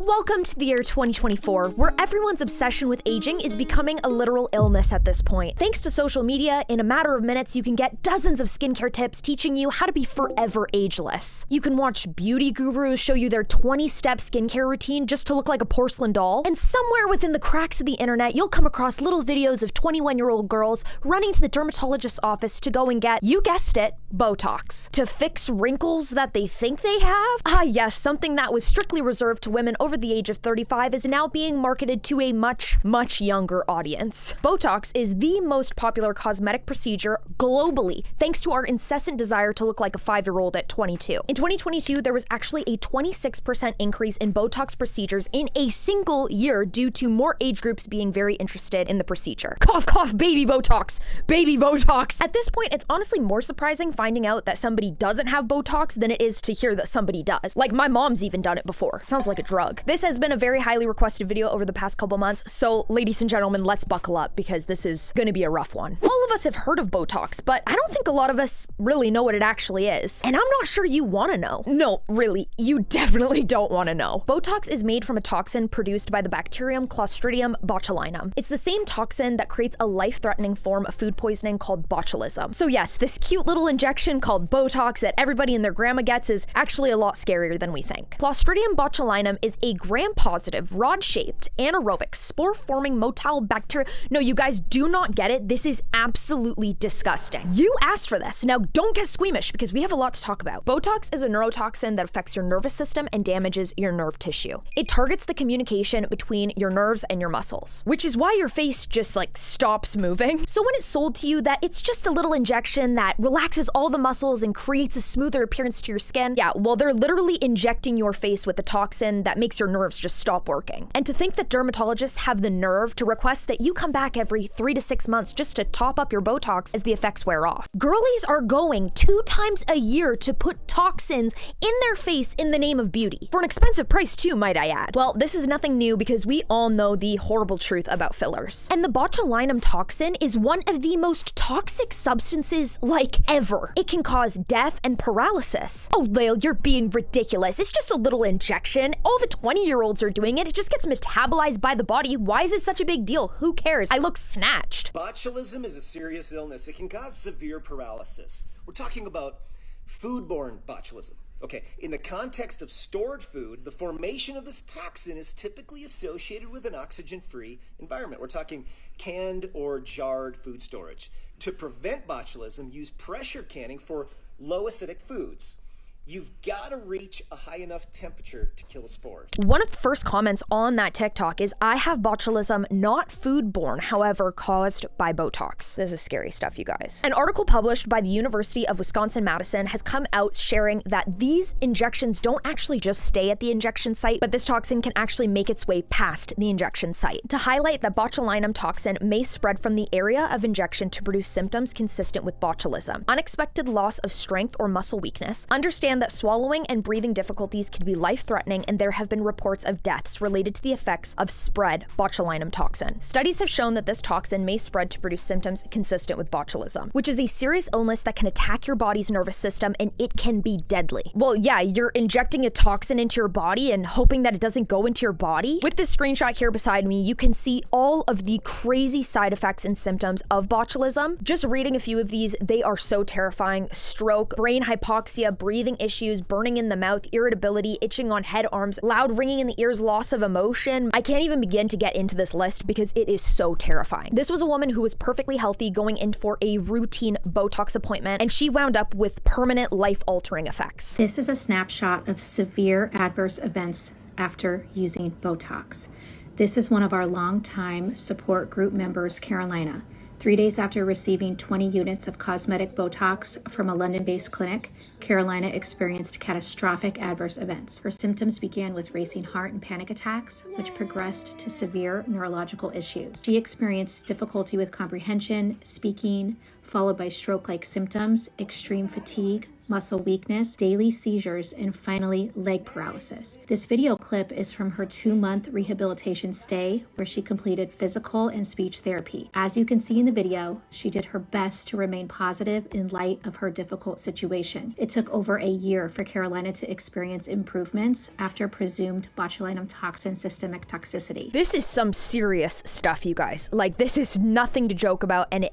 Welcome to the year 2024, where everyone's obsession with aging is becoming a literal illness at this point. Thanks to social media, in a matter of minutes, you can get dozens of skincare tips teaching you how to be forever ageless. You can watch beauty gurus show you their 20-step skincare routine just to look like a porcelain doll. And somewhere within the cracks of the internet, you'll come across little videos of 21-year-old girls running to the dermatologist's office to go and get, you guessed it, Botox. To fix wrinkles that they think they have? Ah yes, something that was strictly reserved to women over the age of 35 is now being marketed to a much younger audience. Botox is the most popular cosmetic procedure globally, thanks to our incessant desire to look like a 5-year-old at 22. In 2022, there was actually a 26% increase in Botox procedures in a single year due to more age groups being very interested in the procedure. Cough, cough, baby Botox, baby Botox. At this point, it's honestly more surprising finding out that somebody doesn't have Botox than it is to hear that somebody does. Like, my mom's even done it before. Sounds like a drug. This has been a very highly requested video over the past couple months, so ladies and gentlemen, let's buckle up because this is gonna be a rough one. All of us have heard of Botox, but I don't think a lot of us really know what it actually is. And I'm not sure you wanna know. No, really, you definitely don't wanna know. Botox is made from a toxin produced by the bacterium Clostridium botulinum. It's the same toxin that creates a life-threatening form of food poisoning called botulism. So yes, this cute little injection called Botox that everybody and their grandma gets is actually a lot scarier than we think. Clostridium botulinum is a gram-positive, rod-shaped, anaerobic, spore-forming motile bacteria. No, you guys do not get it. This is absolutely disgusting. You asked for this. Now, don't get squeamish because we have a lot to talk about. Botox is a neurotoxin that affects your nervous system and damages your nerve tissue. It targets the communication between your nerves and your muscles, which is why your face just like stops moving. So when it's sold to you that it's just a little injection that relaxes all the muscles and creates a smoother appearance to your skin, yeah, well, they're literally injecting your face with a toxin that makes your nerves just stop working. And to think that dermatologists have the nerve to request that you come back every 3 to 6 months just to top up your Botox as the effects wear off. Girlies are going 2 times a year to put toxins in their face in the name of beauty. For an expensive price too, might I add. Well, this is nothing new because we all know the horrible truth about fillers. And the botulinum toxin is one of the most toxic substances like ever. It can cause death and paralysis. Oh, Lael, you're being ridiculous. It's just a little injection. All the 20-year-olds are doing it. It just gets metabolized by the body. Why is it such a big deal? Who cares? I look snatched. Botulism is a serious illness. It can cause severe paralysis. We're talking about foodborne botulism. Okay, in the context of stored food, the formation of this toxin is typically associated with an oxygen-free environment. We're talking canned or jarred food storage. To prevent botulism, use pressure canning for low acidic foods. You've got to reach a high enough temperature to kill the spores. One of the first comments on that TikTok is, I have botulism, not foodborne, however, caused by Botox. This is scary stuff, you guys. An article published by the University of Wisconsin-Madison has come out sharing that these injections don't actually just stay at the injection site, but this toxin can actually make its way past the injection site. To highlight that botulinum toxin may spread from the area of injection to produce symptoms consistent with botulism. Unexpected loss of strength or muscle weakness. Understand that swallowing and breathing difficulties can be life-threatening, and there have been reports of deaths related to the effects of spread botulinum toxin. Studies have shown that this toxin may spread to produce symptoms consistent with botulism, which is a serious illness that can attack your body's nervous system, and it can be deadly. Well, yeah, you're injecting a toxin into your body and hoping that it doesn't go into your body. With this screenshot here beside me, you can see all of the crazy side effects and symptoms of botulism. Just reading a few of these, they are so terrifying. Stroke, brain hypoxia, breathing issues, burning in the mouth, irritability, itching on head, arms, loud ringing in the ears, loss of emotion. I can't even begin to get into this list because it is so terrifying. This was a woman who was perfectly healthy going in for a routine Botox appointment, and she wound up with permanent life-altering effects. This is a snapshot of severe adverse events after using Botox. This is one of our longtime support group members, Carolina. 3 days after receiving 20 units of cosmetic Botox from a London-based clinic, Carolina experienced catastrophic adverse events. Her symptoms began with racing heart and panic attacks, which progressed to severe neurological issues. She experienced difficulty with comprehension, speaking, followed by stroke-like symptoms, extreme fatigue, muscle weakness, daily seizures, and finally leg paralysis. This video clip is from her 2-month rehabilitation stay where she completed physical and speech therapy. As you can see in the video, she did her best to remain positive in light of her difficult situation. It took over a year for Carolina to experience improvements after presumed botulinum toxin systemic toxicity. This is some serious stuff, you guys. Like, this is nothing to joke about, and it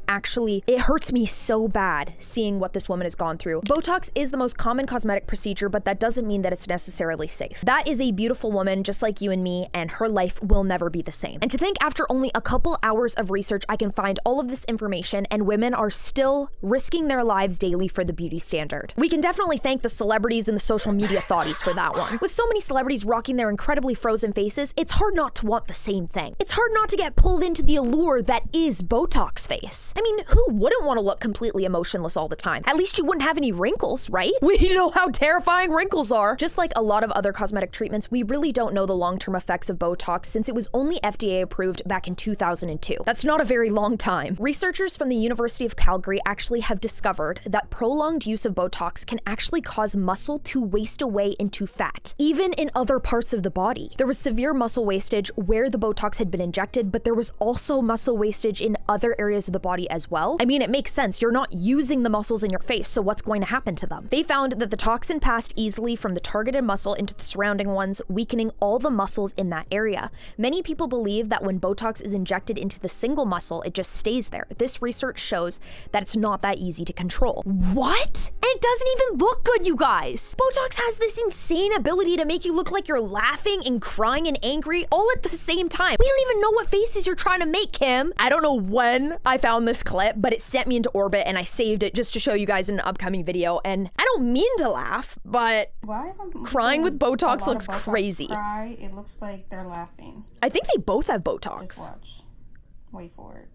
hurts me so bad seeing what this woman has gone through. Botox is the most common cosmetic procedure, but that doesn't mean that it's necessarily safe. That is a beautiful woman just like you and me, and her life will never be the same. And to think after only a couple hours of research, I can find all of this information, and women are still risking their lives daily for the beauty standard. We can definitely thank the celebrities and the social media thotties for that one. With so many celebrities rocking their incredibly frozen faces, it's hard not to want the same thing. It's hard not to get pulled into the allure that is Botox face. I mean, who wouldn't want to look completely emotionless all the time? At least you wouldn't have any wrinkles, right? We know how terrifying wrinkles are. Just like a lot of other cosmetic treatments, we really don't know the long-term effects of Botox since it was only FDA approved back in 2002. That's not a very long time. Researchers from the University of Calgary actually have discovered that prolonged use of Botox can actually cause muscle to waste away into fat, even in other parts of the body. There was severe muscle wastage where the Botox had been injected, but there was also muscle wastage in other areas of the body as well. I mean, it makes sense. You're not using the muscles in your face, so what's going to happen to them? They found that the toxin passed easily from the targeted muscle into the surrounding ones, weakening all the muscles in that area. Many people believe that when Botox is injected into the single muscle, it just stays there. This research shows that it's not that easy to control. What? And it doesn't even look good, you guys. Botox has this insane ability to make you look like you're laughing and crying and angry all at the same time. We don't even know what faces you're trying to make, Kim. I don't know when I found this clip, but it sent me into orbit and I saved it just to show you guys in an upcoming video. And I don't mean to laugh, but crying with Botox looks crazy. It looks like they're laughing. I think they both have Botox. Just watch. Wait for it.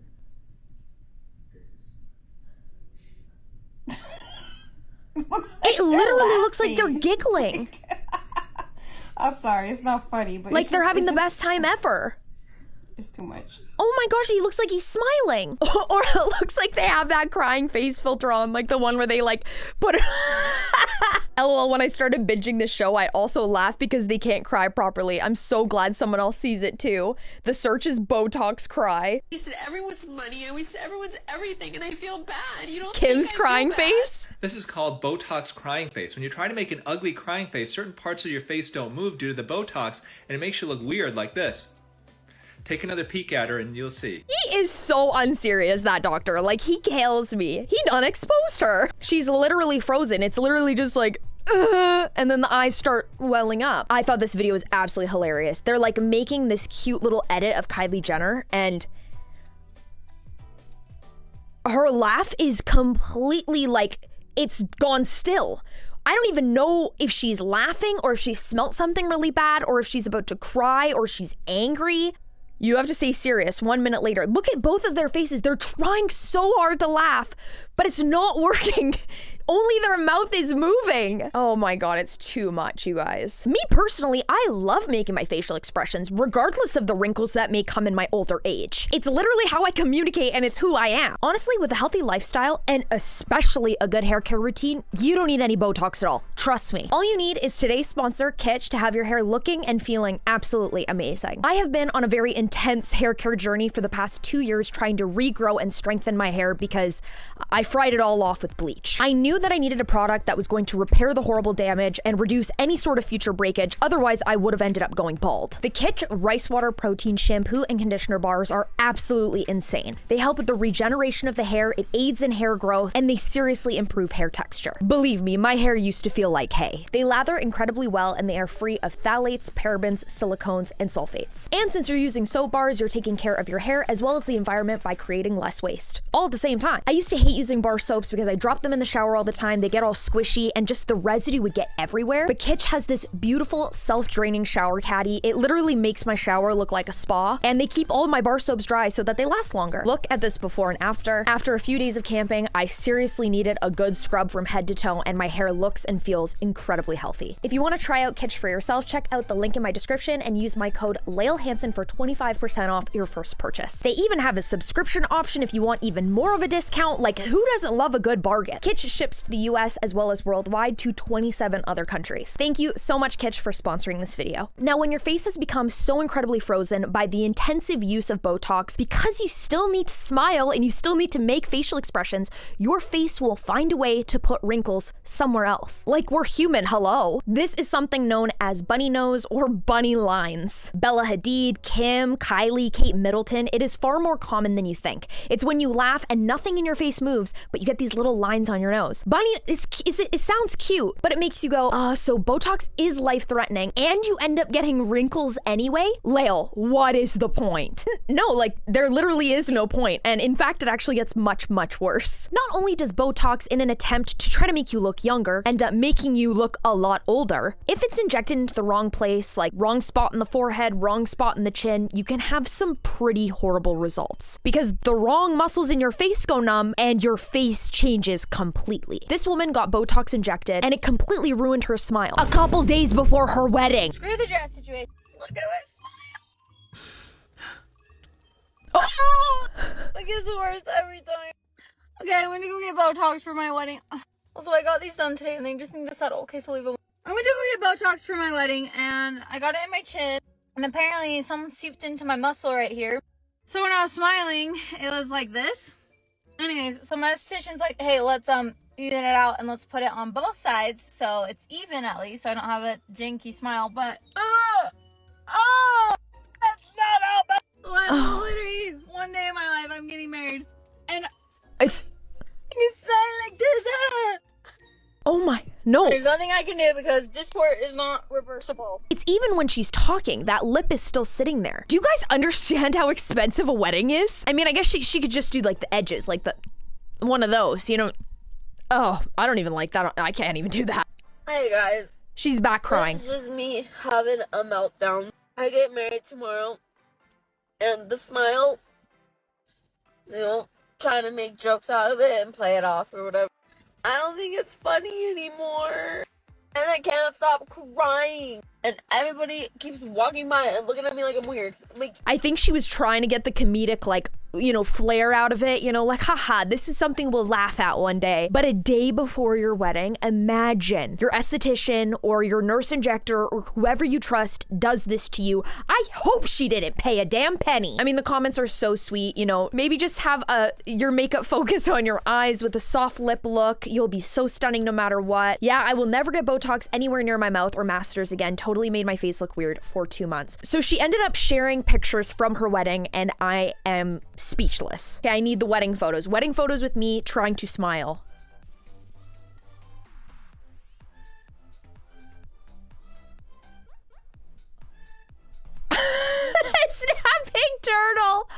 It literally looks like they're giggling. I'm sorry, it's not funny, but like they're having the best time ever. It's too much. Oh my gosh, he looks like he's smiling. Or it looks like they have that crying face filter on, like the one where they like put LOL, when I started binging this show, I also laughed because they can't cry properly. I'm so glad someone else sees it too. The search is Botox cry. We wasted everyone's money and we wasted everyone's everything, and I feel bad. You don't Kim's think I crying feel bad? face? This is called Botox crying face. When you're trying to make an ugly crying face, certain parts of your face don't move due to the Botox, and it makes you look weird like this. Take another peek at her and you'll see. He is so unserious, that doctor. Like, he kills me. He done exposed her. She's literally frozen. It's literally just like, and then the eyes start welling up. I thought this video was absolutely hilarious. They're like making this cute little edit of Kylie Jenner, and her laugh is completely like, it's gone still. I don't even know if she's laughing or if she smelt something really bad or if she's about to cry or she's angry. You have to stay serious. 1 minute later, look at both of their faces. They're trying so hard to laugh, but it's not working. Only their mouth is moving. Oh my God, it's too much, you guys. Me personally, I love making my facial expressions, regardless of the wrinkles that may come in my older age. It's literally how I communicate and it's who I am. Honestly, with a healthy lifestyle and especially a good hair care routine, you don't need any Botox at all. Trust me. All you need is today's sponsor, Kitch, to have your hair looking and feeling absolutely amazing. I have been on a very intense hair care journey for the past 2 years trying to regrow and strengthen my hair because I fried it all off with bleach. I knew that I needed a product that was going to repair the horrible damage and reduce any sort of future breakage, otherwise I would have ended up going bald. The Kitch Rice Water Protein Shampoo and Conditioner Bars are absolutely insane. They help with the regeneration of the hair, it aids in hair growth, and they seriously improve hair texture. Believe me, my hair used to feel like hay. They lather incredibly well and they are free of phthalates, parabens, silicones, and sulfates. And since you're using soap bars, you're taking care of your hair as well as the environment by creating less waste. All at the same time. I used to hate using bar soaps because I dropped them in the shower all the time, they get all squishy, and just the residue would get everywhere. But Kitch has this beautiful self-draining shower caddy. It literally makes my shower look like a spa, and they keep all of my bar soaps dry so that they last longer. Look at this before and after. After a few days of camping, I seriously needed a good scrub from head to toe, and my hair looks and feels incredibly healthy. If you want to try out Kitch for yourself, check out the link in my description and use my code Lael Hansen for 25% off your first purchase. They even have a subscription option if you want even more of a discount. Like, who who doesn't love a good bargain? Kitch ships to the US as well as worldwide to 27 other countries. Thank you so much, Kitch, for sponsoring this video. Now, when your face has become so incredibly frozen by the intensive use of Botox, because you still need to smile and you still need to make facial expressions, your face will find a way to put wrinkles somewhere else. Like we're human, hello. This is something known as bunny nose or bunny lines. Bella Hadid, Kim, Kylie, Kate Middleton, it is far more common than you think. It's when you laugh and nothing in your face moves, but you get these little lines on your nose. Bunny, it sounds cute, but it makes you go, so Botox is life-threatening and you end up getting wrinkles anyway? Lael, what is the point? No, like there literally is no point. And in fact, it actually gets much, much worse. Not only does Botox, in an attempt to try to make you look younger, end up making you look a lot older, if it's injected into the wrong place, like wrong spot in the forehead, wrong spot in the chin, you can have some pretty horrible results. Because the wrong muscles in your face go numb and your face changes completely. This woman got Botox injected and it completely ruined her smile a couple days before her wedding. Screw the dress situation. Look at this smile. Oh. Like it's the worst every time. Okay, I'm gonna go get Botox for my wedding. Also, I got these done today and they just need to settle. Okay, so leave them. I'm gonna go get Botox for my wedding and I got it in my chin. And apparently someone seeped into my muscle right here. So when I was smiling, it was like this. Anyways, so my esthetician's like, hey, let's even it out and let's put it on both sides so it's even at least so I don't have a janky smile. But that's not how bad. Like, literally one day in my life I'm getting married and It's like this. oh my, no. There's nothing I can do because this part is not reversible. It's even when she's talking, that lip is still sitting there. Do you guys understand how expensive a wedding is? I mean, I guess she could just do like the edges, like one of those, you know. Oh, I don't even like that. I can't even do that. Hey guys. She's back crying. This is just me having a meltdown. I get married tomorrow. And the smile, you know, trying to make jokes out of it and play it off or whatever. I don't think it's funny anymore. And I can't stop crying. And everybody keeps walking by and looking at me like I'm weird. Like, I think she was trying to get the comedic, like, you know, flair out of it, you know, like, haha, this is something we'll laugh at one day. But a day before your wedding, imagine your esthetician or your nurse injector or whoever you trust does this to you. I hope she didn't pay a damn penny. I mean, the comments are so sweet, you know, maybe just have your makeup focus on your eyes with a soft lip look. You'll be so stunning no matter what. Yeah, I will never get Botox anywhere near my mouth or masters again. Totally made my face look weird for 2 months. So she ended up sharing pictures from her wedding and I am speechless. Okay, I need the wedding photos. Wedding photos with me trying to smile. Snapping turtle.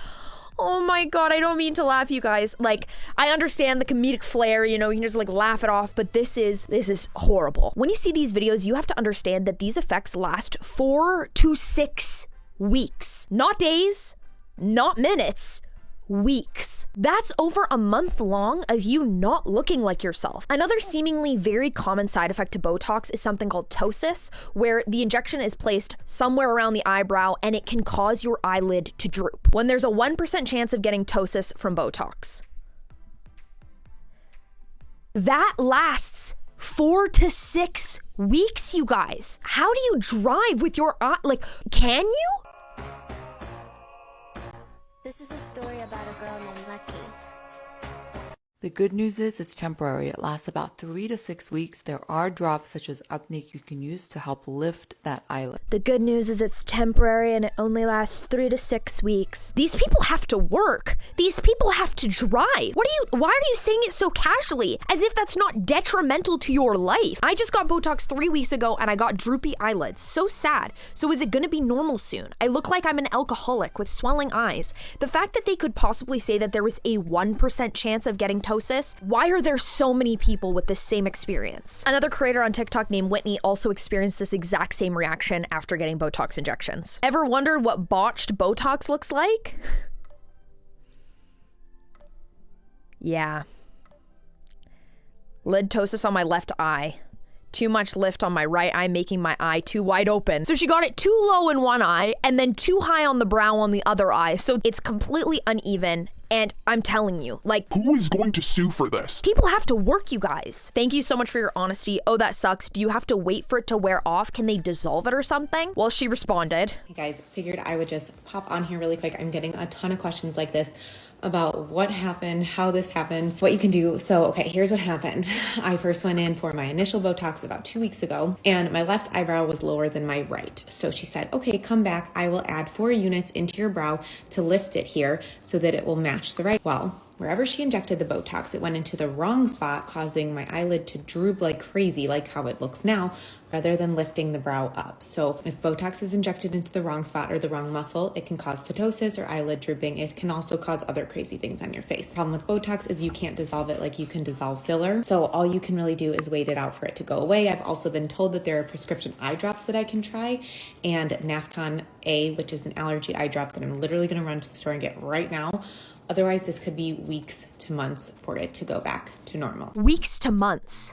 Oh my god, I don't mean to laugh, you guys. Like, I understand the comedic flair, you know, you can just like laugh it off, but this is horrible. When you see these videos, you have to understand that these effects last 4 to 6 weeks. Not days, not minutes, weeks. That's over a month long of you not looking like yourself. Another seemingly very common side effect to Botox is something called Tosis, where the injection is placed somewhere around the eyebrow and it can cause your eyelid to droop. When there's a 1% chance of getting Tosis from Botox. That lasts 4 to 6 weeks, you guys. How do you drive with your eye? Like, can you? This is a story about a girl named Lucky. The good news is it's temporary. It lasts about 3 to 6 weeks. There are drops such as Upnake you can use to help lift that eyelid. The good news is it's temporary and it only lasts 3 to 6 weeks. These people have to work. These people have to drive. Why are you saying it so casually? As if that's not detrimental to your life. I just got Botox 3 weeks ago and I got droopy eyelids. So sad. So is it gonna be normal soon? I look like I'm an alcoholic with swelling eyes. The fact that they could possibly say that there was a 1% chance of getting Tosis, why are there so many people with this same experience? Another creator on TikTok named Whitney also experienced this exact same reaction after getting Botox injections. Ever wondered what botched Botox looks like? Yeah. Lid Tosis on my left eye. Too much lift on my right eye, making my eye too wide open. So she got it too low in one eye and then too high on the brow on the other eye. So it's completely uneven And I'm telling you, like, who is going to sue for this? People have to work, you guys. Thank you so much for your honesty. Oh, that sucks. Do you have to wait for it to wear off? Can they dissolve it or something? Well, she responded. Hey guys, figured I would just pop on here really quick. I'm getting a ton of questions like this about what happened, how this happened, what you can do. So, okay, here's what happened. I first went in for my initial Botox about 2 weeks ago, and my left eyebrow was lower than my right. So she said, okay, come back. I will add 4 units into your brow to lift it here so that it will match the right. Well, wherever she injected the Botox, it went into the wrong spot, causing my eyelid to droop like crazy, like how it looks now, rather than lifting the brow up. So if Botox is injected into the wrong spot or the wrong muscle, it can cause ptosis or eyelid drooping. It can also cause other crazy things on your face. The problem with Botox is you can't dissolve it like you can dissolve filler. So all you can really do is wait it out for it to go away. I've also been told that there are prescription eye drops that I can try, and Nafcon A, which is an allergy eye drop that I'm literally gonna run to the store and get right now. Otherwise, this could be weeks to months for it to go back to normal. Weeks to months.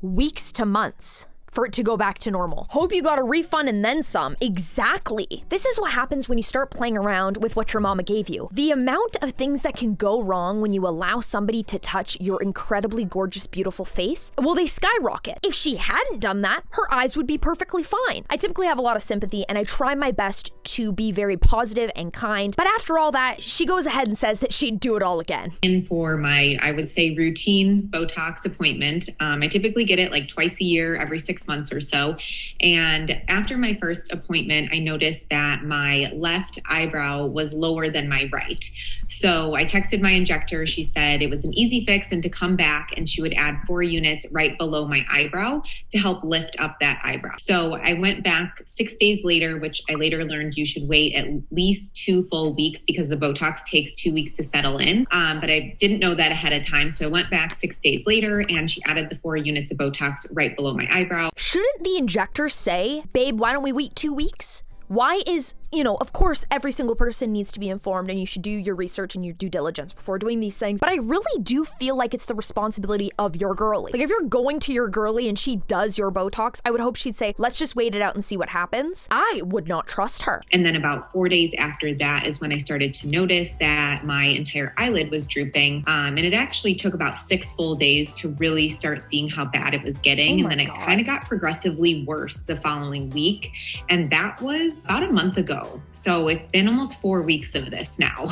Weeks to months for it to go back to normal. Hope you got a refund and then some. Exactly. This is what happens when you start playing around with what your mama gave you. The amount of things that can go wrong when you allow somebody to touch your incredibly gorgeous, beautiful face, well, they skyrocket. If she hadn't done that, her eyes would be perfectly fine. I typically have a lot of sympathy and I try my best to be very positive and kind, but after all that, she goes ahead and says that she'd do it all again. In for my, I would say, routine Botox appointment. I typically get it like twice a year, every 6 months or so. And after my first appointment, I noticed that my left eyebrow was lower than my right. So I texted my injector. She said it was an easy fix and to come back and she would add 4 units right below my eyebrow to help lift up that eyebrow. So I went back 6 days later, which I later learned you should wait at least 2 full weeks because the Botox takes 2 weeks to settle in. But I didn't know that ahead of time. So I went back 6 days later and she added the 4 units of Botox right below my eyebrow. Shouldn't the injector say, babe, why don't we wait 2 weeks? Why is, of course, every single person needs to be informed and you should do your research and your due diligence before doing these things. But I really do feel like it's the responsibility of your girlie. Like if you're going to your girlie and she does your Botox, I would hope she'd say, let's just wait it out and see what happens. I would not trust her. And then about 4 days after that is when I started to notice that my entire eyelid was drooping. And it actually took about 6 full days to really start seeing how bad it was getting. And then it kind of got progressively worse the following week. And that was about a month ago. So it's been almost 4 weeks of this now.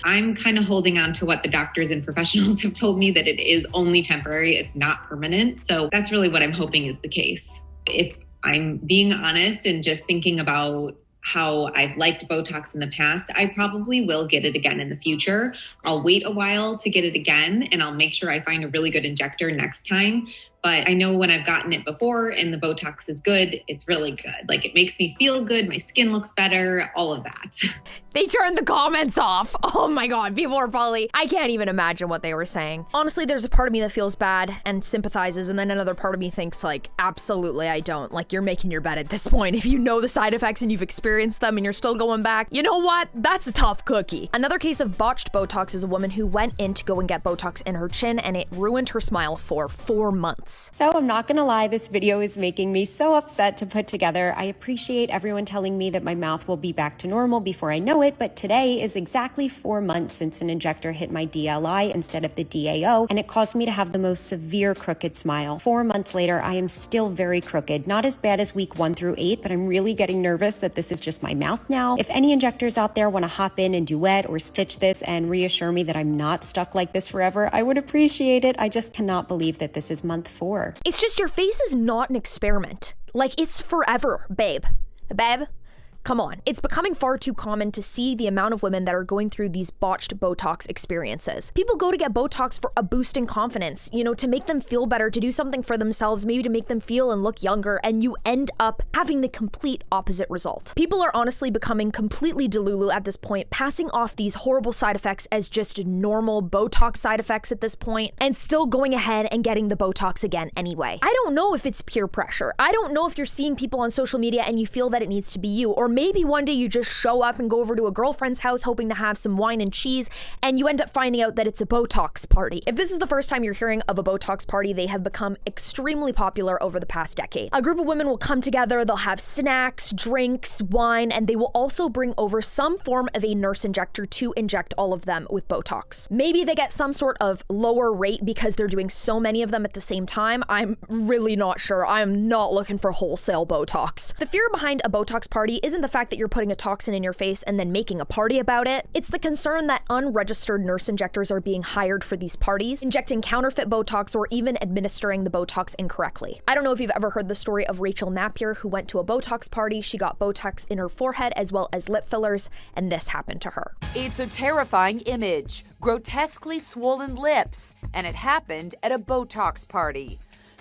I'm kind of holding on to what the doctors and professionals have told me, that it is only temporary. It's not permanent. So that's really what I'm hoping is the case. If I'm being honest and just thinking about how I've liked Botox in the past, I probably will get it again in the future. I'll wait a while to get it again and I'll make sure I find a really good injector next time. But I know when I've gotten it before and the Botox is good, it's really good. Like it makes me feel good. My skin looks better, all of that. They turned the comments off. Oh my God, people are probably, I can't even imagine what they were saying. Honestly, there's a part of me that feels bad and sympathizes. And then another part of me thinks like, absolutely, I don't. Like you're making your bed at this point. If you know the side effects and you've experienced them and you're still going back, you know what? That's a tough cookie. Another case of botched Botox is a woman who went in to go and get Botox in her chin and it ruined her smile for 4 months. So I'm not gonna lie, this video is making me so upset to put together. I appreciate everyone telling me that my mouth will be back to normal before I know it, but today is exactly 4 months since an injector hit my DLI instead of the DAO, and it caused me to have the most severe crooked smile. 4 months later, I am still very crooked. Not as bad as week 1 through 8, but I'm really getting nervous that this is just my mouth now. If any injectors out there wanna hop in and duet or stitch this and reassure me that I'm not stuck like this forever, I would appreciate it. I just cannot believe that this is month 4. It's just your face is not an experiment. Like it's forever, babe. Babe, come on. It's becoming far too common to see the amount of women that are going through these botched Botox experiences. People go to get Botox for a boost in confidence, to make them feel better, to do something for themselves, maybe to make them feel and look younger, and you end up having the complete opposite result. People are honestly becoming completely delulu at this point, passing off these horrible side effects as just normal Botox side effects at this point, and still going ahead and getting the Botox again anyway. I don't know if it's peer pressure. I don't know if you're seeing people on social media and you feel that it needs to be you, or maybe one day you just show up and go over to a girlfriend's house hoping to have some wine and cheese, and you end up finding out that it's a Botox party. If this is the first time you're hearing of a Botox party, they have become extremely popular over the past decade. A group of women will come together, they'll have snacks, drinks, wine, and they will also bring over some form of a nurse injector to inject all of them with Botox. Maybe they get some sort of lower rate because they're doing so many of them at the same time. I'm really not sure. I'm not looking for wholesale Botox. The fear behind a Botox party isn't the fact that you're putting a toxin in your face and then making a party about it. It's the concern that unregistered nurse injectors are being hired for these parties, injecting counterfeit Botox or even administering the Botox incorrectly. I don't know if you've ever heard the story of Rachel Napier, who went to a Botox party. She got Botox in her forehead as well as lip fillers, and this happened to her. It's a terrifying image, grotesquely swollen lips, and it happened at a Botox party.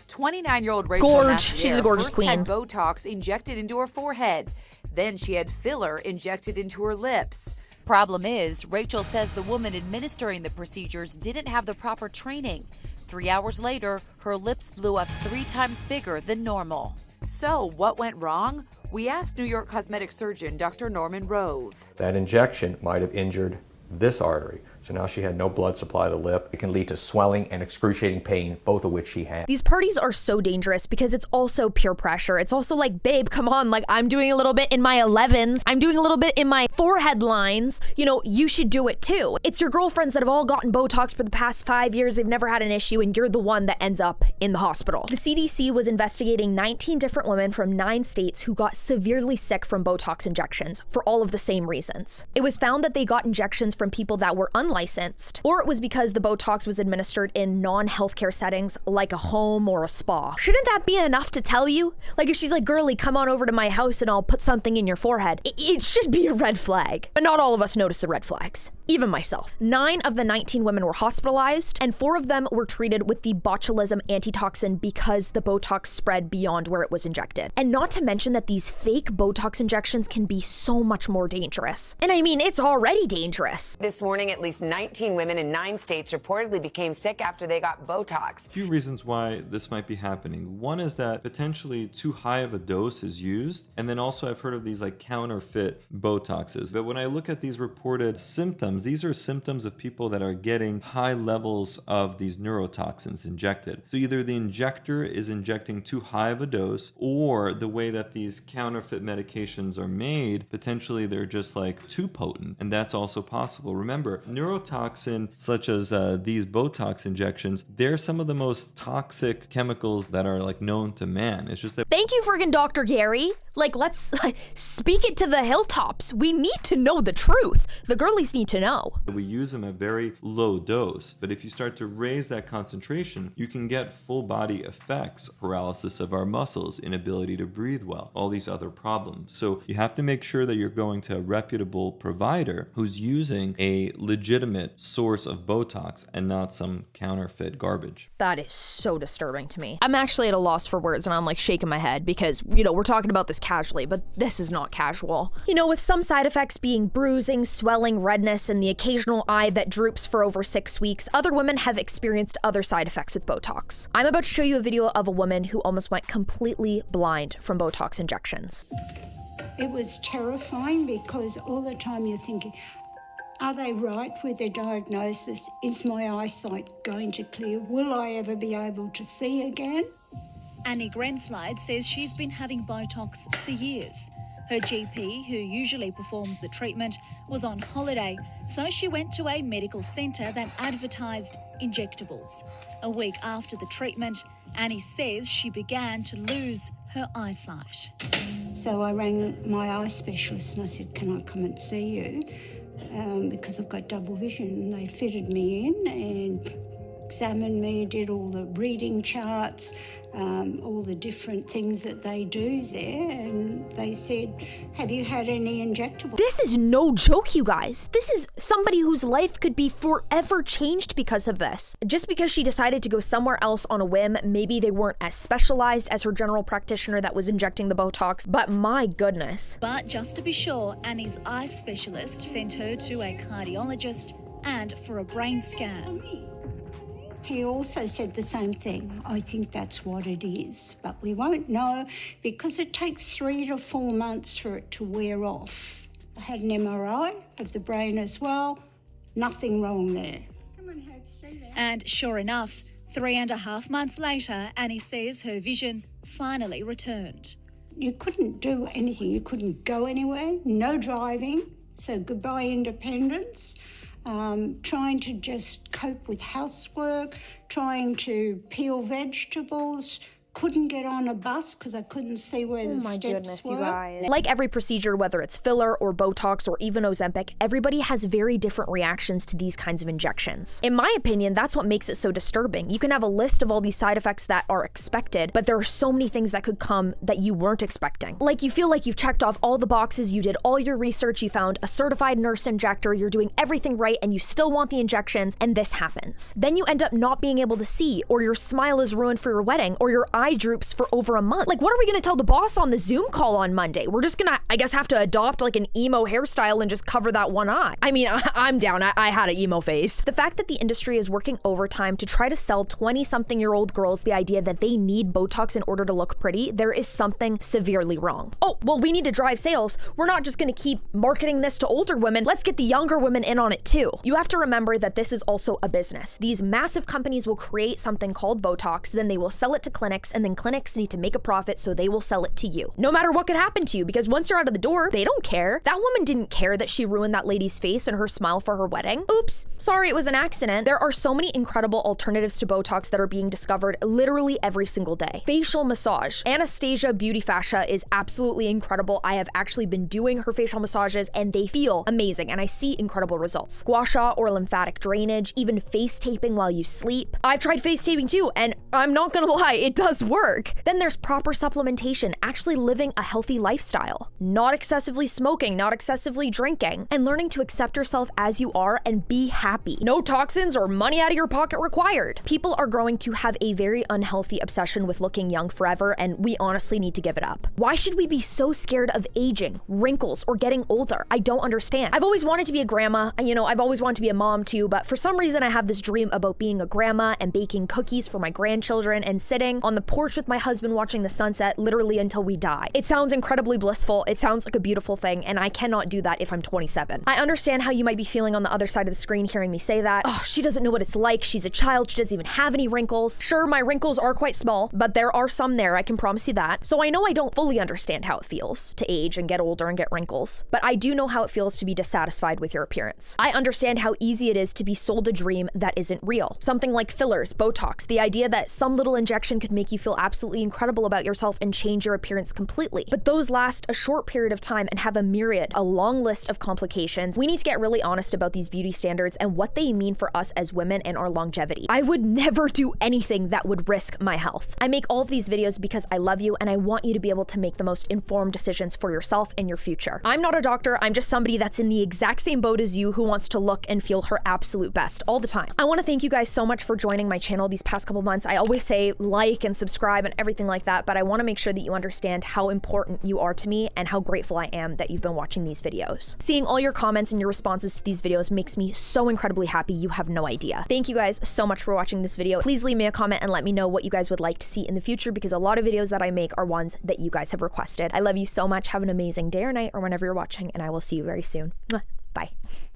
29-year-old Rachel Napier She's a gorgeous first queen. had Botox injected into her forehead. Then she had filler injected into her lips. Problem is, Rachel says the woman administering the procedures didn't have the proper training. 3 hours later, her lips blew up 3 times bigger than normal. So, what went wrong? We asked New York cosmetic surgeon Dr. Norman Rove. That injection might have injured this artery. So now she had no blood supply to the lip. It can lead to swelling and excruciating pain, both of which she had. These parties are so dangerous because it's also peer pressure. It's also like, babe, come on, like I'm doing a little bit in my 11s. I'm doing a little bit in my forehead lines. You know, you should do it too. It's your girlfriends that have all gotten Botox for the past 5 years. They've never had an issue and you're the one that ends up in the hospital. The CDC was investigating 19 different women from 9 states who got severely sick from Botox injections for all of the same reasons. It was found that they got injections from people that were unlicensed, or it was because the Botox was administered in non-healthcare settings like a home or a spa. Shouldn't that be enough to tell you? Like if she's like, girly, come on over to my house and I'll put something in your forehead. It should be a red flag. But not all of us notice the red flags. Even myself. 9 of the 19 women were hospitalized and 4 of them were treated with the botulism antitoxin because the Botox spread beyond where it was injected. And not to mention that these fake Botox injections can be so much more dangerous. And I mean, it's already dangerous. This morning, at least 19 women in 9 states reportedly became sick after they got Botox. A few reasons why this might be happening. One is that potentially too high of a dose is used. And then also I've heard of these like counterfeit Botoxes. But when I look at these reported symptoms, these are symptoms of people that are getting high levels of these neurotoxins injected. So either the injector is injecting too high of a dose, or the way that these counterfeit medications are made, potentially they're just like too potent. And that's also possible. Remember, neurotoxin such as these Botox injections, they're some of the most toxic chemicals that are like known to man. It's just that. Thank you friggin' Dr. Gary. Like, let's speak it to the hilltops. We need to know the truth. The girlies need to know. We use them at very low dose, but if you start to raise that concentration, you can get full body effects, paralysis of our muscles, inability to breathe well, all these other problems. So you have to make sure that you're going to a reputable provider who's using a legitimate source of Botox and not some counterfeit garbage. That is so disturbing to me. I'm actually at a loss for words and I'm like shaking my head because, you know, we're talking about this casually, but this is not casual. You know, with some side effects being bruising, swelling, redness, and the occasional eye that droops for over 6 weeks, other women have experienced other side effects with Botox. I'm about to show you a video of a woman who almost went completely blind from Botox injections. It was terrifying because all the time you're thinking, are they right with their diagnosis? Is my eyesight going to clear? Will I ever be able to see again? Annie Grenslide says she's been having Botox for years. Her GP, who usually performs the treatment, was on holiday, so she went to a medical centre that advertised injectables. A week after the treatment, Annie says she began to lose her eyesight. So I rang my eye specialist and I said, can I come and see you? Because I've got double vision. And they fitted me in and examined me, did all the reading charts, all the different things that they do there, and they said, have you had any injectables? This is no joke, you guys. This is somebody whose life could be forever changed because of this. Just because she decided to go somewhere else on a whim, maybe they weren't as specialized as her general practitioner that was injecting the Botox, but my goodness. But just to be sure, Annie's eye specialist sent her to a cardiologist and for a brain scan. He also said the same thing. I think that's what it is, but we won't know because it takes 3 to 4 months for it to wear off. I had an MRI of the brain as well. Nothing wrong there. And sure enough, 3.5 months later, Annie says her vision finally returned. You couldn't do anything. You couldn't go anywhere, no driving, so goodbye independence. Trying to just cope with housework, trying to peel vegetables. Couldn't get on a bus because I couldn't see where the steps were. You guys. Like every procedure, whether it's filler or Botox or even Ozempic, everybody has very different reactions to these kinds of injections. In my opinion, that's what makes it so disturbing. You can have a list of all these side effects that are expected, but there are so many things that could come that you weren't expecting. Like you feel like you've checked off all the boxes, you did all your research, you found a certified nurse injector, you're doing everything right, and you still want the injections, and this happens. Then you end up not being able to see, or your smile is ruined for your wedding, or your eye droops for over a month. Like, what are we gonna tell the boss on the Zoom call on Monday? We're just gonna, I guess, have to adopt like an emo hairstyle and just cover that one eye. I mean, I'm down. I had an emo face. The fact that the industry is working overtime to try to sell 20-something-year-old girls the idea that they need Botox in order to look pretty, there is something severely wrong. Oh, well, we need to drive sales. We're not just gonna keep marketing this to older women. Let's get the younger women in on it too. You have to remember that this is also a business. These massive companies will create something called Botox, then they will sell it to clinics, and then clinics need to make a profit, so they will sell it to you. No matter what could happen to you, because once you're out of the door, they don't care. That woman didn't care that she ruined that lady's face and her smile for her wedding. Oops, sorry, it was an accident. There are so many incredible alternatives to Botox that are being discovered literally every single day. Facial massage. Anastasia Beauty Fascia is absolutely incredible. I have actually been doing her facial massages and they feel amazing and I see incredible results. Gua sha or lymphatic drainage, even face taping while you sleep. I've tried face taping too, and I'm not gonna lie, it does work. Then there's proper supplementation, actually living a healthy lifestyle, not excessively smoking, not excessively drinking, and learning to accept yourself as you are and be happy. No toxins or money out of your pocket required. People are growing to have a very unhealthy obsession with looking young forever, and we honestly need to give it up. Why should we be so scared of aging, wrinkles, or getting older? I don't understand. I've always wanted to be a grandma, and I've always wanted to be a mom too, but for some reason I have this dream about being a grandma and baking cookies for my grandchildren and sitting on the porch with my husband watching the sunset literally until we die. It sounds incredibly blissful. It sounds like a beautiful thing, and I cannot do that if I'm 27. I understand how you might be feeling on the other side of the screen hearing me say that. Oh, she doesn't know what it's like. She's a child. She doesn't even have any wrinkles. Sure, my wrinkles are quite small, but there are some there. I can promise you that. So I know I don't fully understand how it feels to age and get older and get wrinkles, but I do know how it feels to be dissatisfied with your appearance. I understand how easy it is to be sold a dream that isn't real. Something like fillers, Botox, the idea that some little injection could make you feel absolutely incredible about yourself and change your appearance completely. But those last a short period of time and have a long list of complications. We need to get really honest about these beauty standards and what they mean for us as women and our longevity. I would never do anything that would risk my health. I make all of these videos because I love you and I want you to be able to make the most informed decisions for yourself and your future. I'm not a doctor. I'm just somebody that's in the exact same boat as you who wants to look and feel her absolute best all the time. I want to thank you guys so much for joining my channel these past couple months. I always say like and subscribe and everything like that, but I want to make sure that you understand how important you are to me and how grateful I am that you've been watching these videos. Seeing all your comments and your responses to these videos makes me so incredibly happy. You have no idea. Thank you guys so much for watching this video. Please leave me a comment and let me know what you guys would like to see in the future, because a lot of videos that I make are ones that you guys have requested. I love you so much. Have an amazing day or night or whenever you're watching, and I will see you very soon. Bye.